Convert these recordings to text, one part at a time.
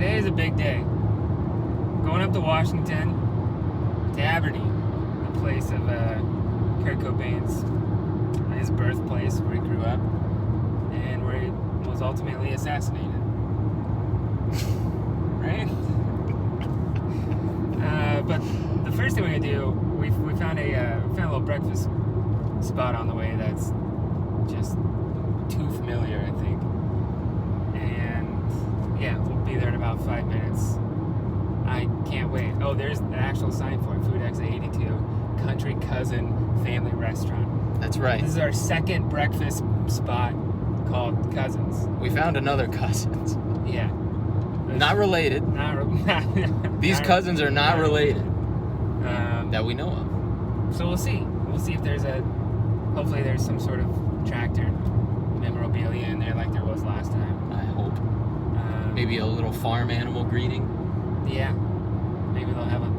Today is a big day. Going up to Washington, to Aberdeen, the place of Kurt Cobain's, his birthplace, where he grew up, and where he was ultimately assassinated. Right? But the first thing we're gonna do, we found a little breakfast spot on the way that's just too familiar, I think. And yeah, we'll be there in about 5 minutes. I can't wait. Oh, there's an actual sign for it. Food Exit 82, Country Cousin Family Restaurant. That's right. This is our second breakfast spot called Cousins. We found another Cousins. Yeah. Not related. These cousins are not related. That we know of. So we'll see. We'll see if hopefully there's some sort of tractor memorabilia in there like there was last time. I hope. Maybe a little farm animal greeting. Yeah. Maybe they'll have a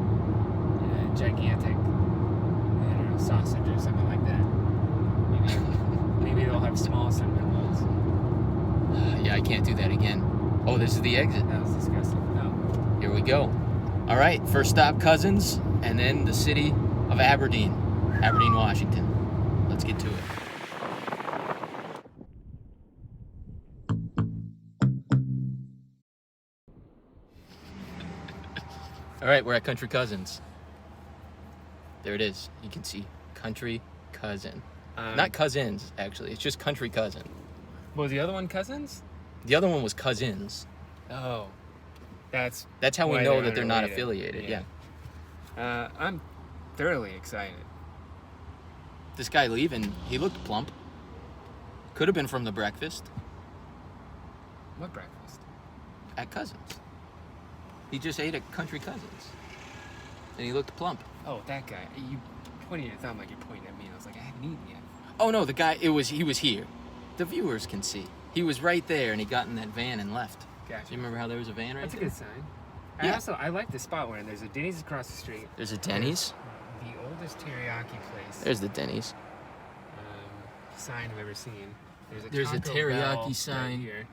gigantic, I don't know, sausage or something like that. Maybe they'll have small cinnamon rolls. Yeah, I can't do that again. Oh, this is the exit. That was disgusting. No. Here we go. All right, first stop Cousins, and then the city of Aberdeen, Washington. Let's get to it. All right, we're at Country Cousins. There it is. You can see Country Cousin. Not Cousins, actually. It's just Country Cousin. Was the other one Cousins? The other one was Cousins. Oh. That's how we why know that they're not unrelated. affiliated. Yeah. I'm thoroughly excited. This guy leaving, he looked plump. Could have been from the breakfast What breakfast? at Cousins. He just ate at Country Cousins. And he looked plump. Oh, that guy. You pointed your thumb like you're pointing at me. I was like, I haven't eaten yet. Oh no, the guy, he was here. The viewers can see. He was right there and he got in that van and left. Gotcha. Do you remember how there was a van right That's a there? good sign. Yeah. I like the spot where there's a Denny's across the street. There's a Denny's. The oldest teriyaki place. There's the Denny's. Sign I've ever seen. There's a Taco teriyaki Bell sign. right here.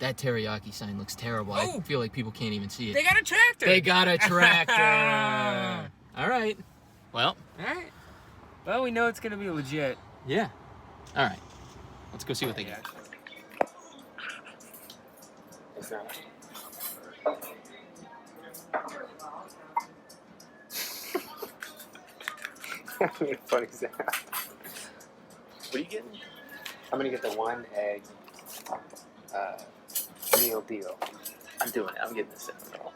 That teriyaki sign looks terrible. I Oh! feel like people can't even see it. They got a tractor. They got a tractor. All right. Well. All right. Well, we know it's gonna be legit. Yeah. All right. Let's go see what they got. It's not. What the fuck is that? What are you getting? I'm gonna get the 1 egg meal deal. I'm doing it. I'm getting the cinnamon roll.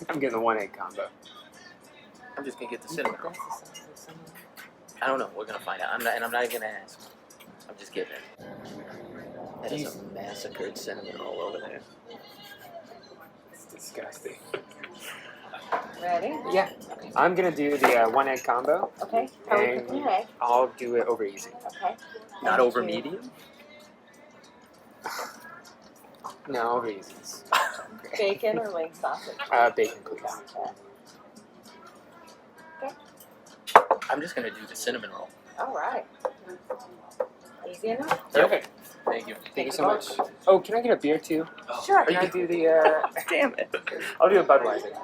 I'm getting the 1 egg combo. I'm just gonna get the cinnamon roll. I don't know. We're gonna find out. I'm not even gonna ask. I'm just getting it. That is a massacred cinnamon roll over there. It's disgusting. Ready? Yeah. I'm gonna do the 1 egg combo. Okay. How are you And cooking your egg? I'll do it over easy. Okay. Not Thank over you. medium? No, over easy. Bacon or wing sausage? Bacon, please. Okay. I'm just gonna do the cinnamon roll. All right. Easy enough? Perfect. Thank you. Thank you so much. Oh, can I get a beer too? Sure. Can I do the? Damn it. I'll do a Budweiser.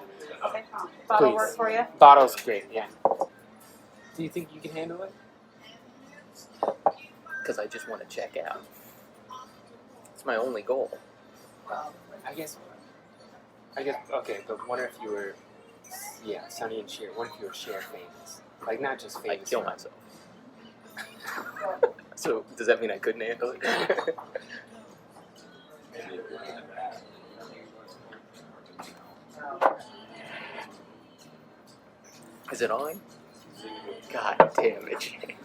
Okay. Bottle Please. work for you? Bottle's great. Yeah. Do you think you can handle it? Because I just want to check out. It's my only goal. I guess. Okay, but what if you were? Yeah, Sonny and Cher. What if you were Cher famous? Like not just I'd famous. kill myself. So, does that mean I couldn't handle it? Is it on? God damn it, Jake.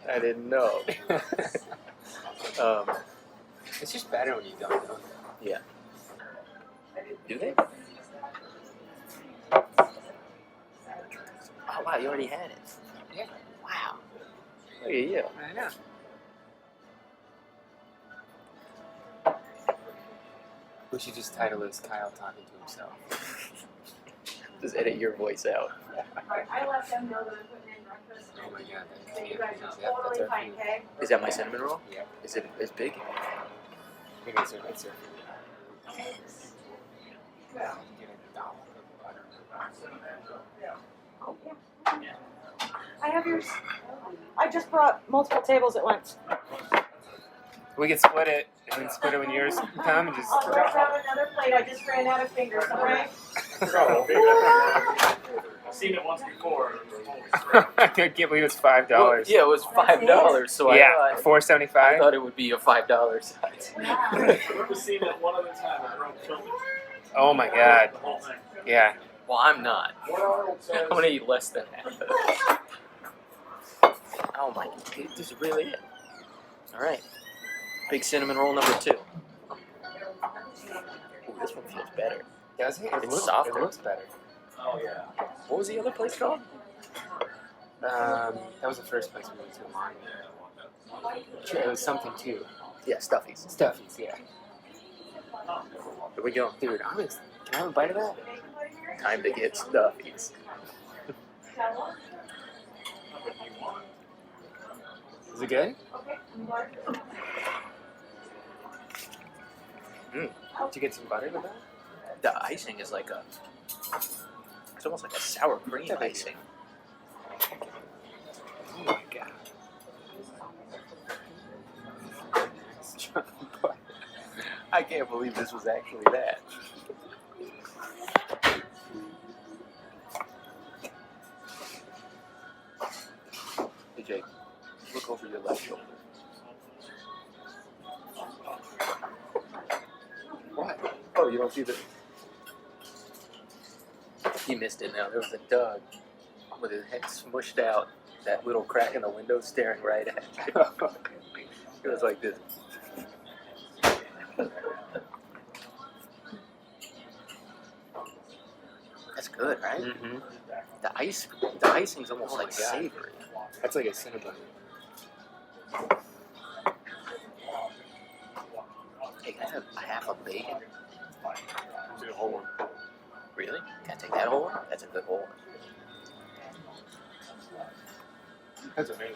I didn't know. It's just better when you don't know. Yeah. Do they? Oh, wow, you already had it. Yeah. Wow. Look at you. I know. We should just title this Kyle talking to himself. Just edit your voice out. I let them know that I'm putting in breakfast. Oh my god. And you guys are That's totally our fine, food. okay? Is that my cinnamon roll? Yeah. Is it as big? Maybe it's a Oh, yeah. I have yours. I just brought multiple tables at once. We can split it and then split it when yours come and just. I'll grab another plate. I just ran out of fingers, all right? I've seen it once before. I can't believe it's $5. Well, yeah, it was $5. So Yeah, I $4.75. thought it would be a $5 size. I've seen it one other time. I wrote filming Oh my god. the whole thing. Yeah. Well, I'm not. I'm gonna eat less than half of this. Oh my! This is really it. All right. Big cinnamon roll number 2. Ooh, this one feels better. Does it? It's softer. It looks better. Oh, yeah. What was the other place called? That was the first place we went to. It was something too. Yeah, Stuffies. Stuffies, yeah. Here we go. Dude, can I have a bite of that? Time to get Stuffies. Is it good? Mm. Did you get some butter with that? The icing is like it's almost like a sour cream Yeah, baby. icing. Oh my god. I can't believe this was actually that. Hey Jake, look over your left shoulder. What? Oh, you don't see the... He missed it now. There was a Doug with his head smushed out, that little crack in the window staring right at you. It was like this. That's good, right? Mm-hmm. The icing's almost Oh my like God. savory. That's like a cinnamon. Hey, can I have a half a bacon? Do the whole one. Really? Can I take that whole one? That's a good whole one. That's amazing.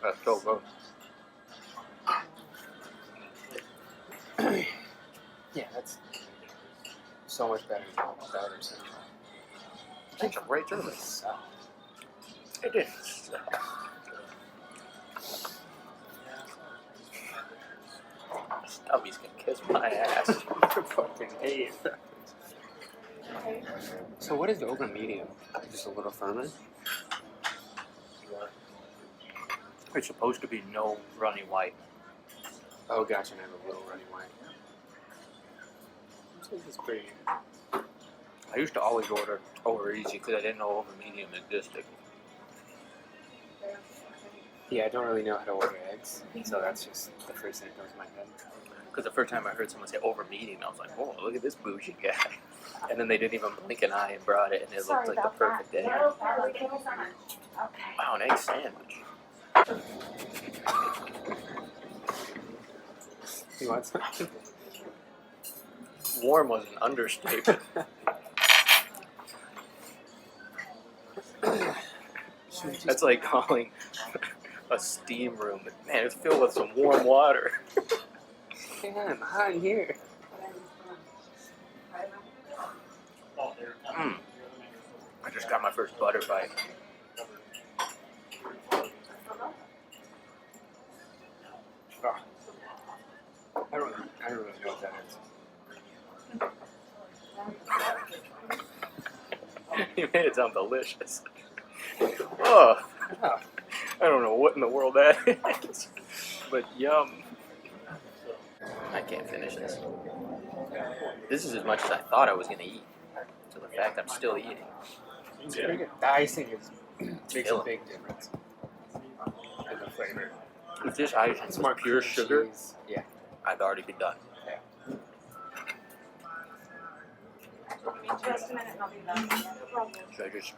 That's so good. Yeah, that's so much better than powder cinnamon. It's right through it. So, It is. Stubbies can kiss my ass. fucking hate. So what is the over medium? Just a little firmer? It's supposed to be no runny white. Oh gosh, and I have a little runny white. This is pretty. I used to always order over easy because I didn't know over medium existed. Yeah, I don't really know how to order eggs, so that's just the first thing that comes to my head. Because the first time I heard someone say over medium, I was like, whoa, look at this bougie guy. And then they didn't even blink an eye and brought it, and it looked like the perfect egg. Thank you so much. Okay. Wow, an egg sandwich. You want some? Warm was an understatement. That's like calling a steam room. Man, it's filled with some warm water. Yeah, I'm hot in here. Mm. I just got my first butter bite. Oh. I don't really know what that is. You made it sound delicious. Oh, Oh, I don't know what in the world that is, but yum. I can't finish this. This is as much as I thought I was going to eat. So the fact I'm still eating. it's pretty good. The icing makes a Killing. big difference in the flavor. If this icing It's was more pure cream sugar, cheese. Yeah. I'd already be done. Just a minute and I'll be back. Should I just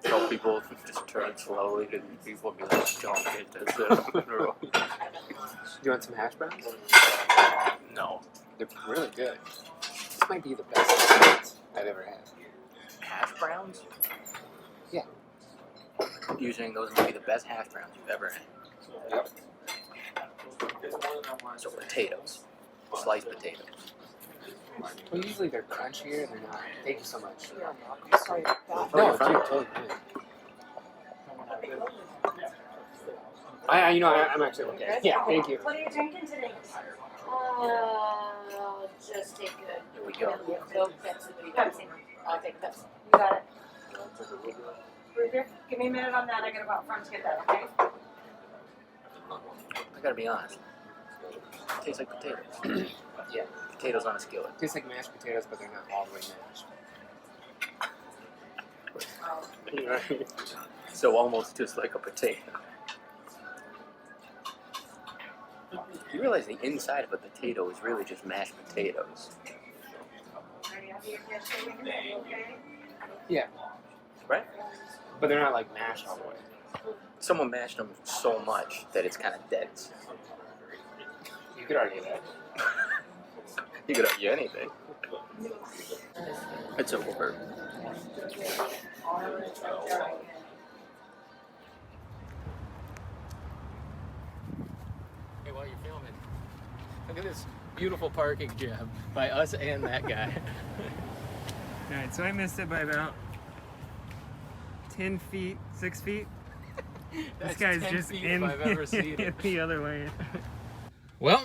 tell people just turn slowly to people be like, don't get this cinnamon roll? You want some hash browns? No. They're really good. This might be the best experience I've ever had. Hash browns? Yeah. You're saying those might be the best hash browns you've ever had. Yep. So potatoes. sliced potatoes. Well, usually they're crunchier. They're not. Thank you so much. Sorry about Where are No, you from? dude, totally fine. I'm actually okay. Yeah, thank you. What are you drinking today? Just take a Here we go. Coke, Pepsi. Pepsi. I'll take Pepsi. You got it. Root beer? Give me a minute on that. I gotta go out front to get that, okay? I gotta be honest. It tastes like potatoes. Yeah, potatoes on a skillet. Tastes like mashed potatoes, but they're not all the way mashed. So almost just like a potato. You realize the inside of a potato is really just mashed potatoes. Ready? I'll be your guest here, okay? Yeah, Right? but they're not like mashed all the way. Someone mashed them so much that it's kind of dense. You could argue that. You could argue anything. It's over. Hey, while you're filming, look at this beautiful parking job by us and that guy. Alright, so I missed it by about 10 feet, 6 feet. That's This guy's 10 just feet in if I've ever seen it. the other lane. Well,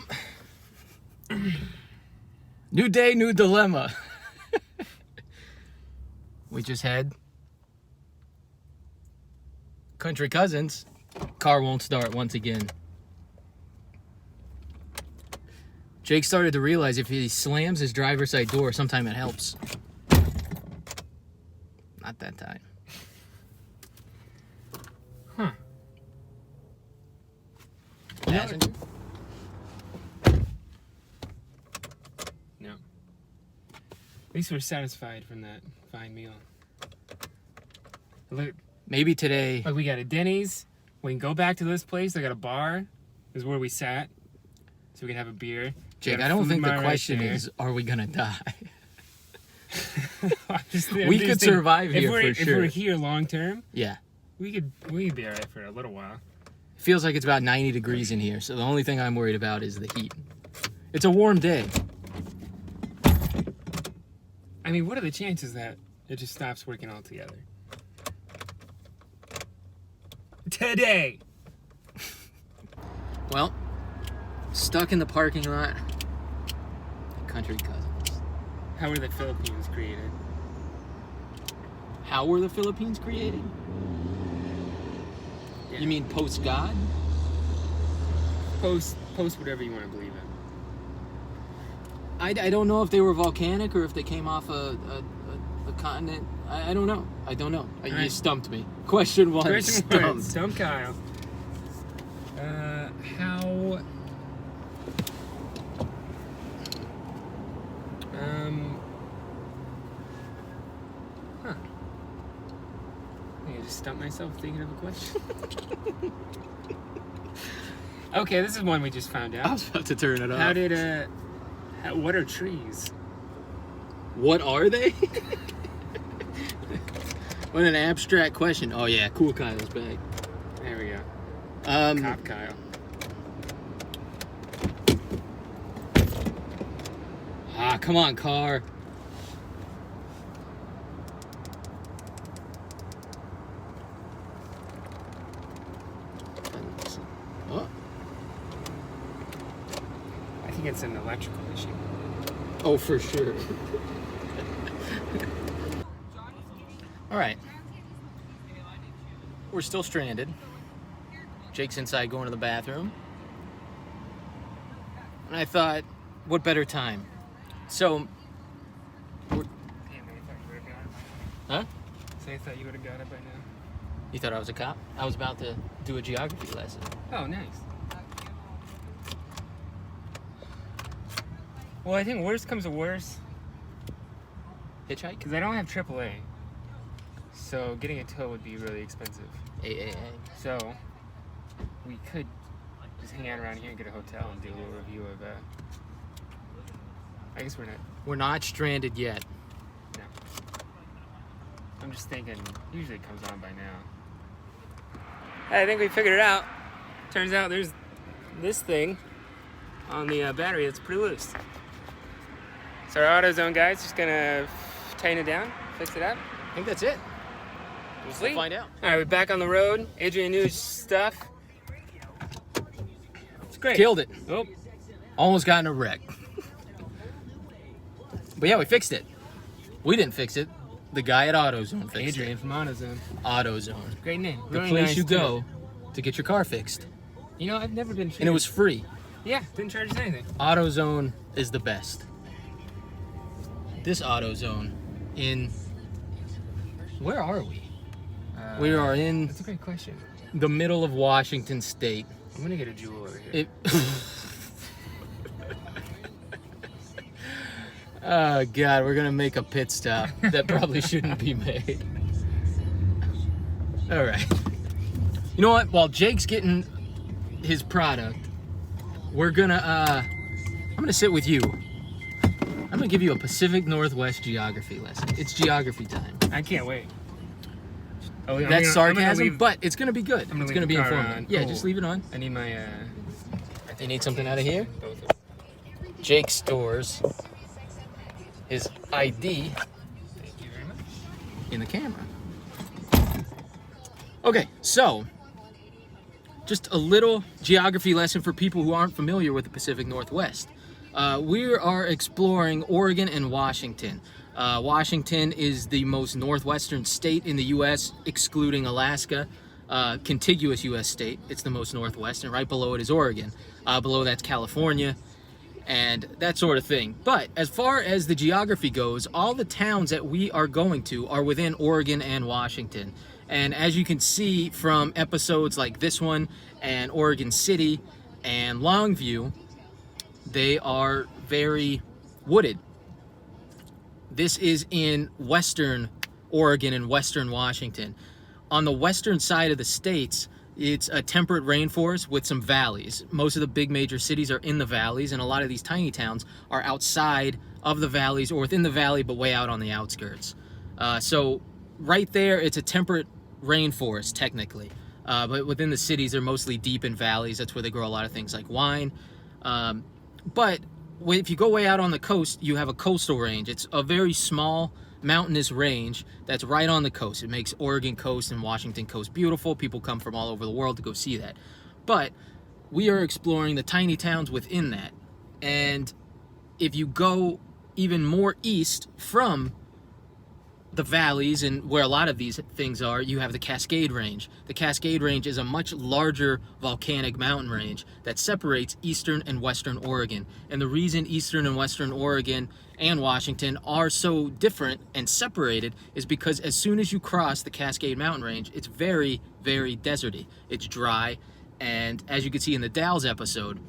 new day, new dilemma. We just had country cousins. Car won't start once again. Jake started to realize if he slams his driver's side door, sometime it helps. Not that time. Huh. Passenger? No. At least we're satisfied from that fine meal. Look, Maybe today. we got a Denny's. We can go back to this place. They got a bar. This is where we sat. So we can have a beer. Jake, got a I don't food think the mart right question there. is, are we gonna die? I'm We just could thinking, survive here for If sure. we're here long term, Yeah. we could be alright for a little while. Feels like it's about 90 degrees in here, so the only thing I'm worried about is the heat. It's a warm day. I mean, what are the chances that it just stops working altogether? Today! Well, stuck in the parking lot. Country cousins. How were the Philippines created? How were the Philippines created? Yeah. You mean post-God? Post whatever you want to believe in. I don't know if they were volcanic or if they came off a continent. I don't know. You right. stumped me. Question one, Question one, stumped. Stump Kyle. How... Huh. I think I just stumped myself thinking of a question. Okay, this is one we just found I out. was about to turn it off. How did, what are trees? What are they? What an abstract question. Oh yeah, cool Kyle's back. There we go. Um, Cop Kyle. come on, car. Oh, I think it's an electrical issue. oh, for sure. All right. We're still stranded. Jake's inside going to the bathroom. And I thought, what better time? So, Damn, I thought you would have got it. huh? So I thought you would have got it by now. You thought I was a cop? I was about to do a geography lesson. Oh, nice. Well, I think worst comes to worst, Hitchhike? because I don't have AAA. So getting a tow would be really expensive. AAA. So we could just hang out around here and get a hotel and do a little review of. I guess we're not. We're not stranded yet. No. I'm just thinking. Usually it comes on by now. I think we figured it out. Turns out there's this thing on the battery, it's pretty loose. So our AutoZone guy's just gonna tighten it down, fix it up. I think that's it. Sweet. We'll find out. All right, we're back on the road. Adrian knew his stuff. It's great. Killed it. Oh, Almost got in a wreck. But yeah, we fixed it. We didn't fix it. The guy at AutoZone fixed Adrian from AutoZone. it. AutoZone. Great name. The Really place nice you too. go to get your car fixed. You know, I've never been. And it was free. Yeah, didn't charge us anything. AutoZone is the best. This AutoZone in... Where are we? We are in That's a great question. the middle of Washington State. I'm gonna get a jewel over here. It... Oh God, we're gonna make a pit stop that probably shouldn't be made. All right. You know what? While Jake's getting his product, we're gonna I'm gonna sit with you. I'm gonna give you a Pacific Northwest geography lesson. It's geography time. I can't wait. Oh, I'm That's gonna- I'm gonna sarcasm, leave- but it's gonna be good. I'm gonna It's leave gonna the be car informative. on. Yeah, Cool. just leave it on. I need my. You need something out of here? Both of them. Jake stores his ID Thank you very much. in the camera. Okay, so just a little geography lesson for people who aren't familiar with the Pacific Northwest. We are exploring Oregon and Washington. Washington is the most northwestern state in the U.S., excluding Alaska. Contiguous U.S. state. It's the most northwestern. Right below it is Oregon. Below that's California, and that sort of thing. But as far as the geography goes, all the towns that we are going to are within Oregon and Washington. And as you can see from episodes like this one and Oregon City and Longview, they are very wooded. This is in western Oregon and western Washington. On the western side of the states, it's a temperate rainforest with some valleys. Most of the big major cities are in the valleys, and a lot of these tiny towns are outside of the valleys or within the valley, but way out on the outskirts. So right there, it's a temperate rainforest, technically. But within the cities, they're mostly deep in valleys. That's where they grow a lot of things like wine. But if you go way out on the coast, you have a coastal range. It's a very small mountainous range that's right on the coast. It makes Oregon coast and Washington coast beautiful. People come from all over the world to go see that. But we are exploring the tiny towns within that. And if you go even more east from the valleys and where a lot of these things are, you have the Cascade Range. The Cascade Range is a much larger volcanic mountain range that separates eastern and western Oregon. And the reason eastern and western Oregon and Washington are so different and separated is because as soon as you cross the Cascade Mountain Range, it's very, very deserty. It's dry, and as you can see in the Dalles episode,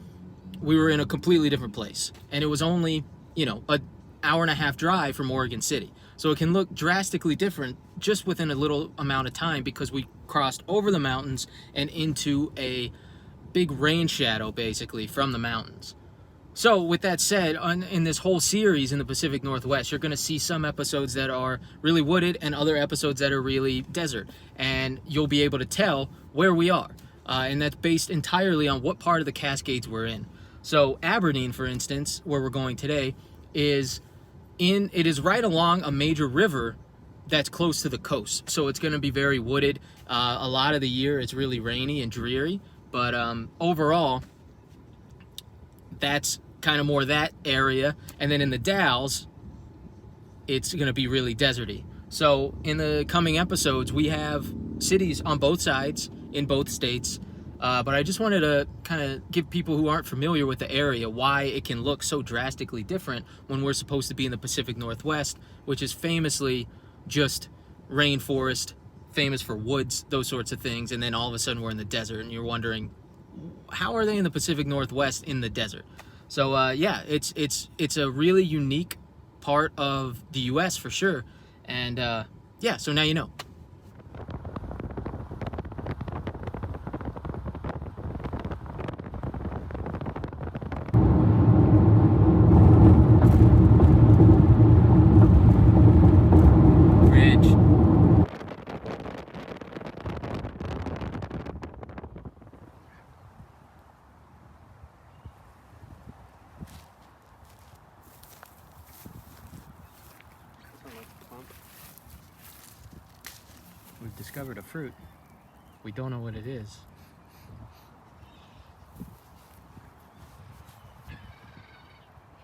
we were in a completely different place. And it was only, an hour and a half drive from Oregon City. So it can look drastically different just within a little amount of time because we crossed over the mountains and into a big rain shadow, basically, from the mountains. So with that said, in this whole series in the Pacific Northwest, you're going to see some episodes that are really wooded and other episodes that are really desert. And you'll be able to tell where we are. And that's based entirely on what part of the Cascades we're in. So Aberdeen, for instance, where we're going today, it is right along a major river that's close to the coast. So it's going to be very wooded. A lot of the year it's really rainy and dreary. But overall, that's kind of more that area. And then in the Dalles, it's going to be really deserty. So in the coming episodes, we have cities on both sides in both states. But I just wanted to kind of give people who aren't familiar with the area why it can look so drastically different when we're supposed to be in the Pacific Northwest, which is famously just rainforest, famous for woods, those sorts of things. And then all of a sudden we're in the desert and you're wondering, how are they in the Pacific Northwest in the desert? So yeah, it's a really unique part of the U.S. for sure. And yeah, so now you know. Bridge. discovered a fruit. We don't know what it is.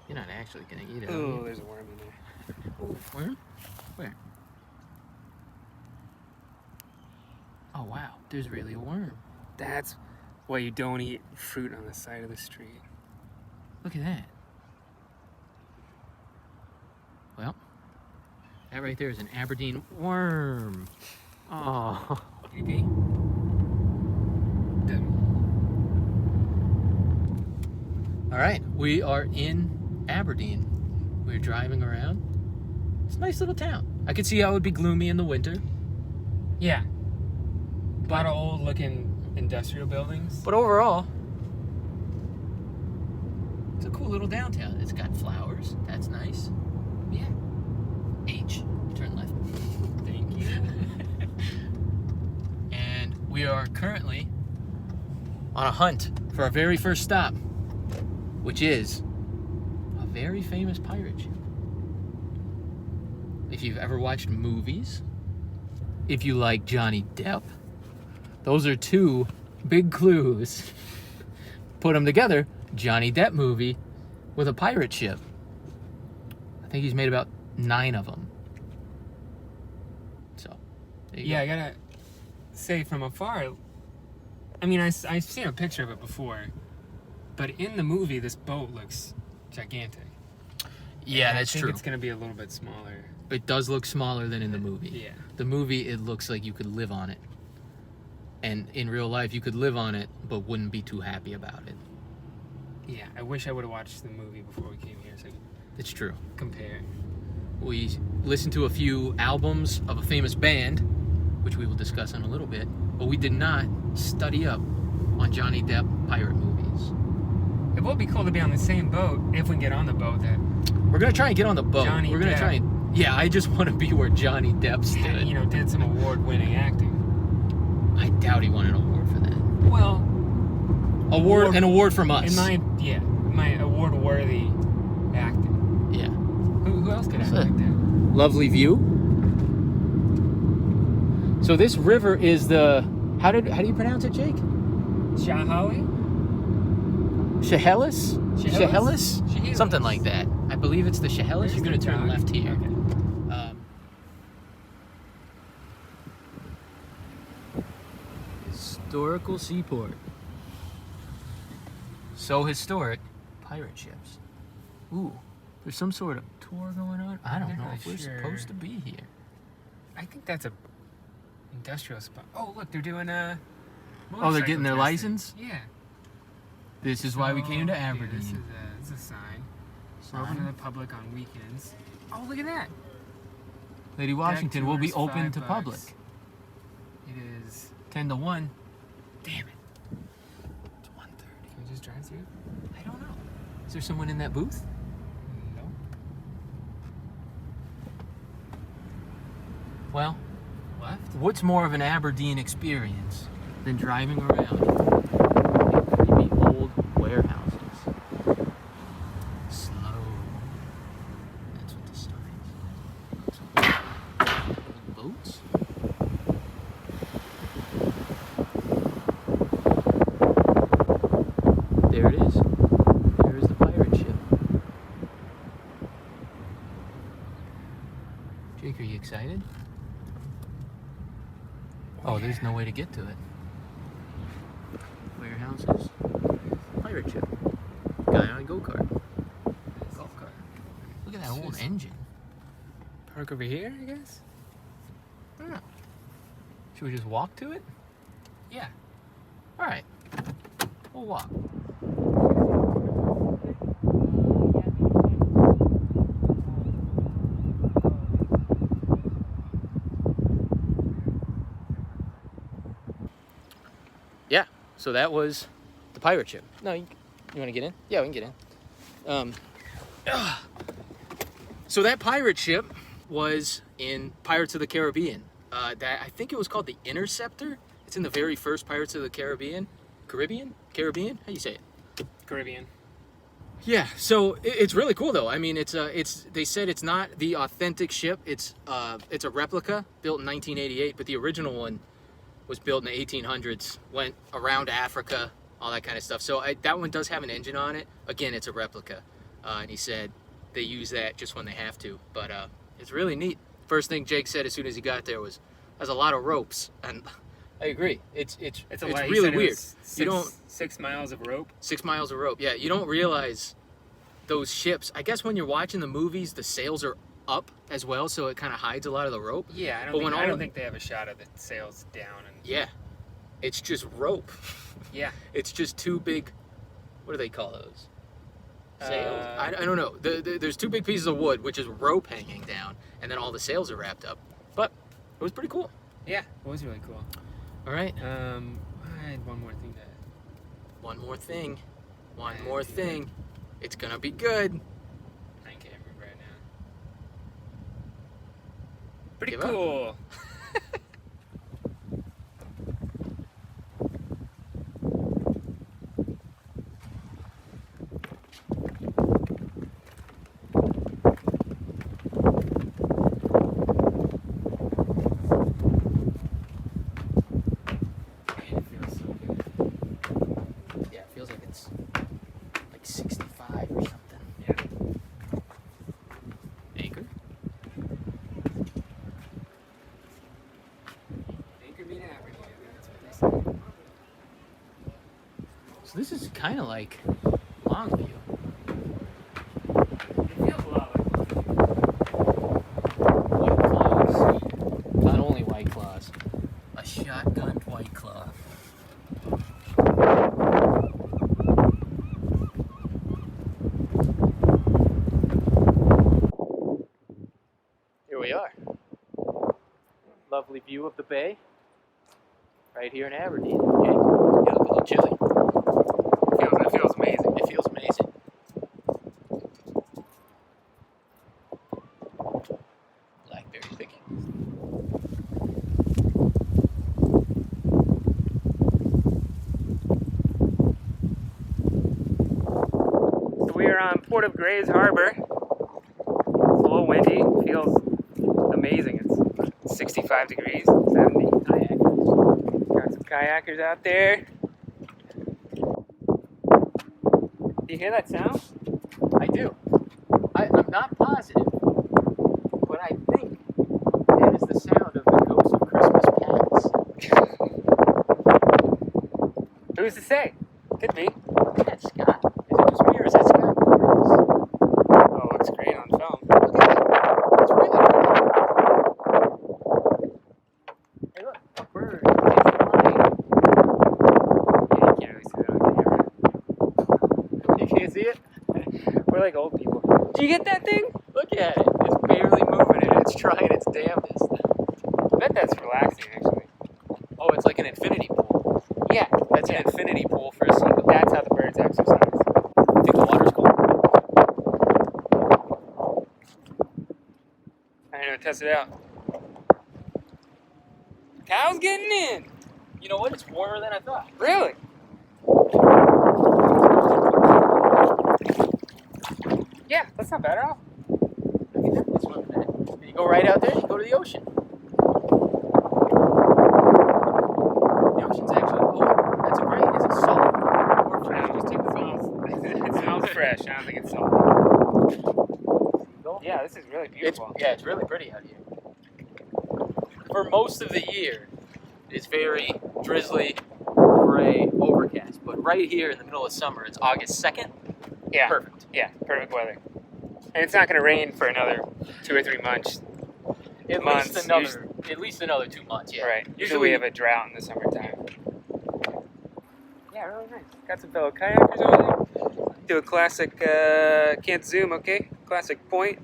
You're not actually gonna eat it, are Oh, you? there's a worm in there. Oh, worm? Where? Oh wow, there's really a worm. That's why you don't eat fruit on the side of the street. Look at that. Well, that right there is an Aberdeen worm. Oh, Maybe. all right, we are in Aberdeen. We're driving around. It's a nice little town. I could see how it would be gloomy in the winter, Yeah. A lot of old looking industrial buildings. but overall, it's a cool little downtown. It's got flowers. That's nice. Yeah. H. Turn left. Thank you. And we are currently on a hunt for our very first stop, which is a very famous pirate ship. If you've ever watched movies, if you like Johnny Depp, those are two big clues. Put them together, Johnny Depp movie with a pirate ship. I think he's made about 9 of them. So, there you Yeah, go. I gotta say from afar, I mean, I've seen a picture of it before, but in the movie, this boat looks gigantic. Yeah, And that's I think true. it's gonna be a little bit smaller. It does look smaller than in the movie. Yeah. The movie, it looks like you could live on it. And in real life, you could live on it, but wouldn't be too happy about it. Yeah, I wish I would have watched the movie before we came here so I could It's true. compare. We listened to a few albums of a famous band, which we will discuss in a little bit, but we did not study up on Johnny Depp pirate movies. It would be cool to be on the same boat if we can get on the boat that, We're going to try and get on the boat. Johnny We're going to Depp. try and... Yeah, I just want to be where Johnny Depp stood. you know, did some award-winning acting. I doubt he won an award for that. Well, An award from us. in my award-worthy acting. Yeah. Who else could act That's it. like that? Lovely view. So this river is the... How do you pronounce it, Jake? Shahawi? Chehalis? Chehalis? Chehalis? Something like that. I believe it's the Chehalis. You're going to turn left here. Okay. Historical seaport. So historic. Pirate ships. Ooh, there's some sort of tour going on. I don't I'm know not if we're sure. supposed to be here. I think that's a industrial spot. Oh, look, they're doing a. Oh, they're getting their motorcycle testing. license? Yeah. This is why we came to So, yeah, Aberdeen. this is a sign. We're open to the public on weekends. Oh, look at that. Lady Washington will be tours, open to $5. public. It is. 10 to 1. Damn it. It's 1:30. Can we just drive through? I don't know. Is there someone in that booth? No. Well, Left? what's more of an Aberdeen experience than driving around creepy old warehouses? Slow. That's what the sign is. Boats? There it is. There is the pirate ship. Jake, are you excited? Oh, there's no way to get to it. Warehouses. Pirate ship. Guy on a go-kart. Golf cart. Look at that old engine. Park over here, I guess? I don't know. Should we just walk to it? Yeah. Alright. We'll walk. Yeah, so that was the pirate ship. No, you want to get in? Yeah, we can get in. So that pirate ship was in Pirates of the Caribbean. That I think it was called the Interceptor. It's in the very first Pirates of the Caribbean. Caribbean? How do you say it? Caribbean. Yeah, so it's really cool though. I mean, they said it's not the authentic ship. It's a replica built in 1988, but the original one was built in the 1800s. Went around Africa, all that kind of stuff. So that one does have an engine on it. Again, it's a replica, and he said they use that just when they have to. But it's really neat. First thing Jake said as soon as he got there was, "There's a lot of ropes," and I agree. It's a lot. He really said it weird. was You don't 6 miles of rope. 6 miles of rope. Yeah, you don't realize those ships. I guess when you're watching the movies, the sails are up as well, so it kind of hides a lot of the rope. Yeah, I But when don't all- think they have a shot of the sails down. And Yeah, it's just rope. yeah, It's just two big. What do they call those? Sails? I don't know. There's two big pieces of wood, which is rope hanging down, and then all the sails are wrapped up. But it was pretty cool. yeah, it was really cool. All right. I had one more thing to. One more thing. One more thing. It's gonna be good. I can't remember right now. Pretty Give up. cool. Man, it feels so good. Yeah, it feels like it's like 65 or something. Yeah. Anchor? Anchor being Aberdeen. That's what they say. So this is kind of like Longview. It feels a lot like. White Claws. Not only White Claws. A shotgun White Claw. Here we are. Lovely view of the bay. Right here in Aberdeen. Okay. You look a little chilly. It feels amazing. It feels amazing. Blackberry picking. So we are on Port of Grays Harbor. It's a little windy. Feels amazing. It's 65 degrees, 70. Got some kayakers out there. Do you hear that sound? I do. I'm not positive, but I think that is the sound of the Ghost of Christmas Past. Who's to say? Could be. Is that Scott? Is it just me or is that Scott? Oh, it looks great on film. Look at it. It's really pretty. Hey, look, a bird. It's flying. Yeah, you can't really see that on camera. You can't see it? We're like old people. Do you get that thing? Look at it. It's barely moving and it's trying its damnedest. I bet that's relaxing, actually. Oh, it's like an infinity pool. Yeah, That's an infinity pool for a seagull. that's how the birds exercise. I think the water's cold. I'm gonna test it out. Cow's getting in. You know what? It's warmer than I thought. Really? Yeah, that's not bad at all. I mean, it's swimming in it. You go right out there, you go to the ocean. The ocean's actually, oh, that's a great, is it salt or fresh? Just take the photo. It smells fresh. I don't think it's salty. Go. Yeah, this is really beautiful. It's really pretty out here. For most of the year, it's very drizzly, gray, overcast. But right here in the middle of summer, it's August 2nd. Yeah, Perfect. yeah, perfect weather. And it's not gonna rain for another 2 or 3 months. At Months, least another 2 months, yeah. Right. Usually we have a drought in the summertime. Yeah, really nice. Got some fellow kayakers over there. Do a classic, can't zoom, okay? Classic point.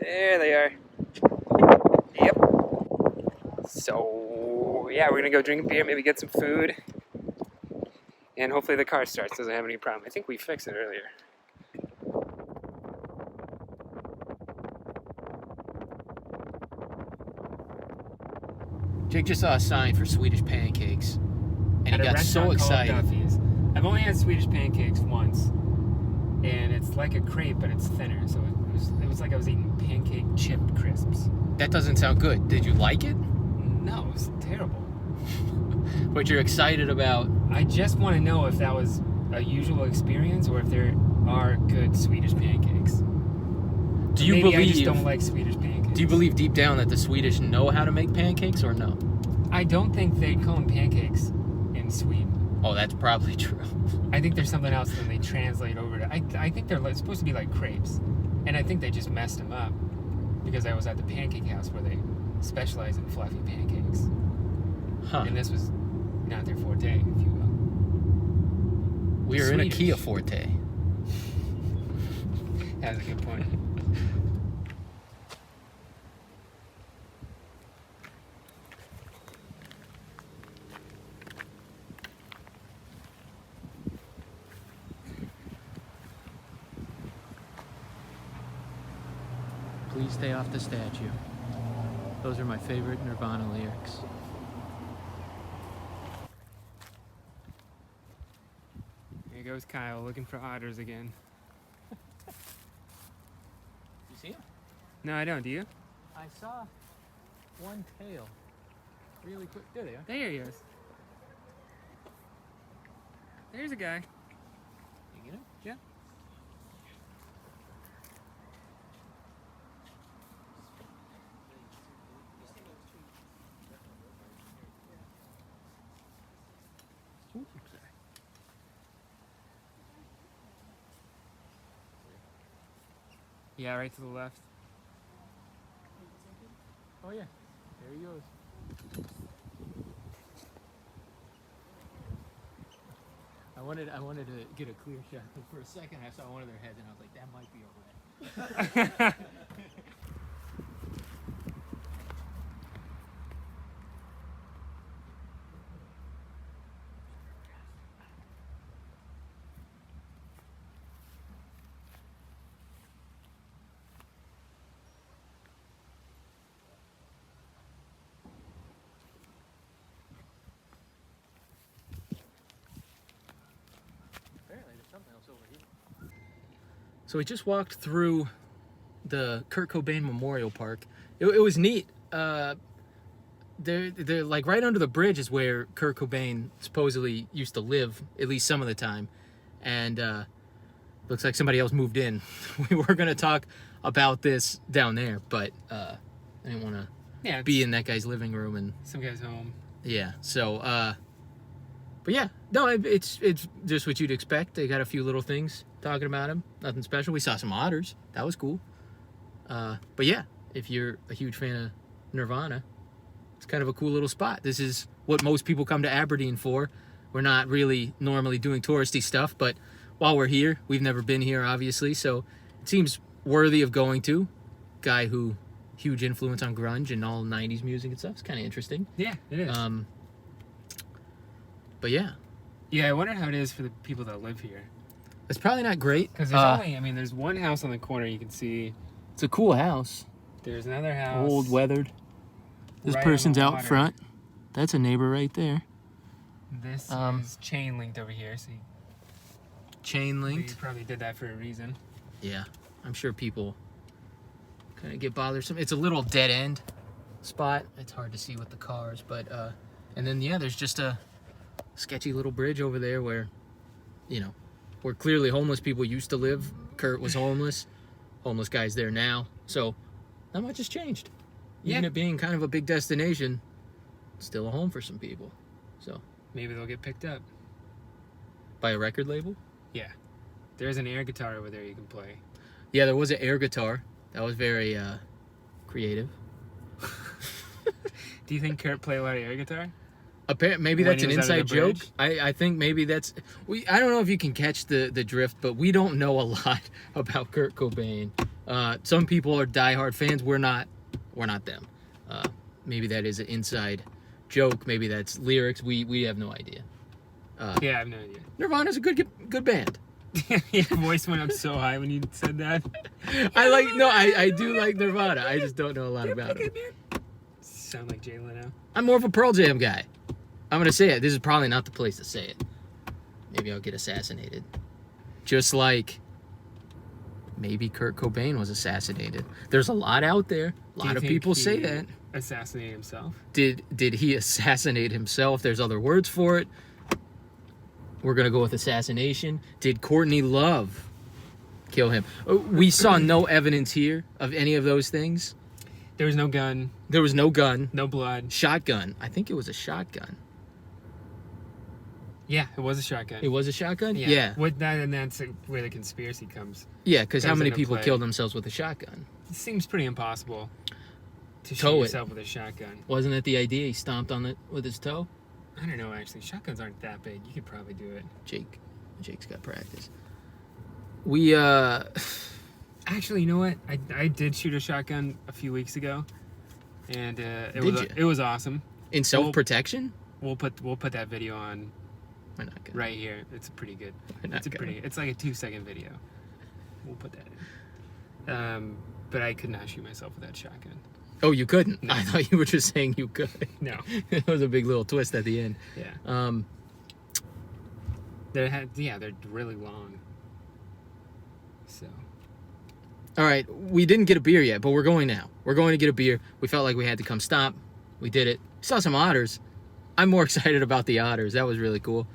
There they are. Yep. So, yeah, we're gonna go drink a beer, maybe get some food. And hopefully the car starts, doesn't have any problem. I think we fixed it earlier. Jake just saw a sign for Swedish pancakes, and he At a got restaurant so called excited. Duffy's. I've only had Swedish pancakes once. and it's like a crepe, but it's thinner. So it was like I was eating pancake chip crisps. That doesn't sound good. Did you like it? No, it was terrible. But you're excited about. I just want to know if that was a usual experience or if there are good Swedish pancakes. Do you Maybe believe? I just don't like Swedish pancakes. Do you believe deep down that the Swedish know how to make pancakes or no? I don't think they call them pancakes in Sweden. Oh, that's probably true. I think there's something else that they translate over to. I think they're supposed to be like crepes, and I think they just messed them up because I was at the pancake house where they specialize in fluffy pancakes, Huh. and this was not their forte, if you will. We are in a Swedish. Kia Forte. That's a good point. Please stay off the statue. Those are my favorite Nirvana lyrics. Here goes Kyle looking for otters again. You see him? No, I don't. Do you? I saw one tail. Really quick. There they are. There he is. There's a guy. You get him? Yeah. Yeah, right to the left. Oh yeah. There he goes. I wanted to get a clear shot, but for a second I saw one of their heads and I was like, that might be a red. Apparently there's something else over here. So we just walked through the Kurt Cobain Memorial Park. It was neat. They're like right under the bridge is where Kurt Cobain supposedly used to live, at least some of the time. And looks like somebody else moved in. We were gonna talk about this down there, but I didn't want to Yeah, be in that guy's living room and some guy's home. yeah. So, but yeah, no, it's just what you'd expect. They got a few little things talking about him. Nothing special. We saw some otters. That was cool. But yeah, if you're a huge fan of Nirvana, it's kind of a cool little spot. This is what most people come to Aberdeen for. We're not really normally doing touristy stuff, but while we're here, we've never been here, obviously, so it seems worthy of going to. Guy who, huge influence on grunge and all 90s music and stuff. It's kind of interesting. Yeah, it is. But yeah, Yeah, I wonder how it is for the people that live here. it's probably not great. Because there's only, I mean, there's one house on the corner you can see. It's a cool house. There's another house. Old, weathered. This right on person's the out water. front. That's a neighbor right there. This is chain linked over here, so Chain you linked. probably did that for a reason. Yeah, I'm sure people kind of get bothersome. It's a little dead end spot. It's hard to see with the cars, but and then yeah, there's just a sketchy little bridge over there where, you know, where clearly homeless people used to live. Kurt was homeless. Homeless guy's there now. So not much has changed. Even Yeah. it being kind of a big destination, it's still a home for some people. So Maybe they'll get picked up. by a record label. Yeah. There's an air guitar over there you can play. Yeah, there was an air guitar. That was very creative. Do you think Kurt played a lot of air guitar? Maybe When that's he an was under inside the joke. bridge? I think maybe that's I don't know if you can catch the drift, but we don't know a lot about Kurt Cobain. Some people are diehard fans. We're not them. Maybe that is an inside joke. Maybe that's lyrics. We have no idea. Yeah, I have no idea. Nirvana's a good band. Your voice went up so high when you said that. I do like Nirvana. I just don't know a lot about them. Sound like Jay Leno. I'm more of a Pearl Jam guy. I'm gonna say it. This is probably not the place to say it. Maybe I'll get assassinated. Just like maybe Kurt Cobain was assassinated. There's a lot out there. A lot of people say that. Assassinate himself. Did he assassinate himself? There's other words for it. We're gonna go with assassination. Did Courtney Love kill him? We saw no evidence here of any of those things. There was no gun, There was no gun. no blood. Shotgun. I think it was a shotgun. Yeah, it was a shotgun. It was a shotgun? Yeah. Yeah. With that, and that's where the conspiracy comes. Yeah, because how Comes many into people play. killed themselves with a shotgun? It seems pretty impossible to shoot Tow it. yourself with a shotgun. Wasn't it the idea? He stomped on it with his toe? I don't know, actually. Shotguns aren't that big. You could probably do it. Jake's got practice. We, Actually, you know what? I did shoot a shotgun a few weeks ago, and Did it was awesome. in self-protection? We'll put that video on We're not gonna. right here. It's pretty good. We're not gonna. It's like a 2-second video. We'll put that in. But I could not shoot myself with that shotgun. Oh, you couldn't? No. I thought you were just saying you could. No. It was a big little twist at the end. Yeah. They're really long. So. All right, we didn't get a beer yet, but we're going now. We're going to get a beer. We felt like we had to come stop. We did it. Saw some otters. I'm more excited about the otters. That was really cool.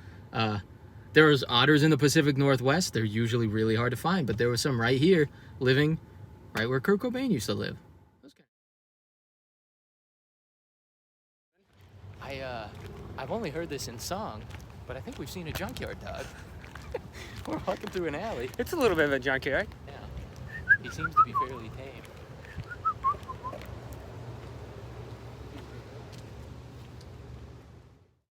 There was otters in the Pacific Northwest. They're usually really hard to find, but there was some right here, living right where Kurt Cobain used to live. I've only heard this in song, but I think we've seen a junkyard dog. We're walking through an alley. It's a little bit of a junkyard. Yeah. He seems to be fairly tame.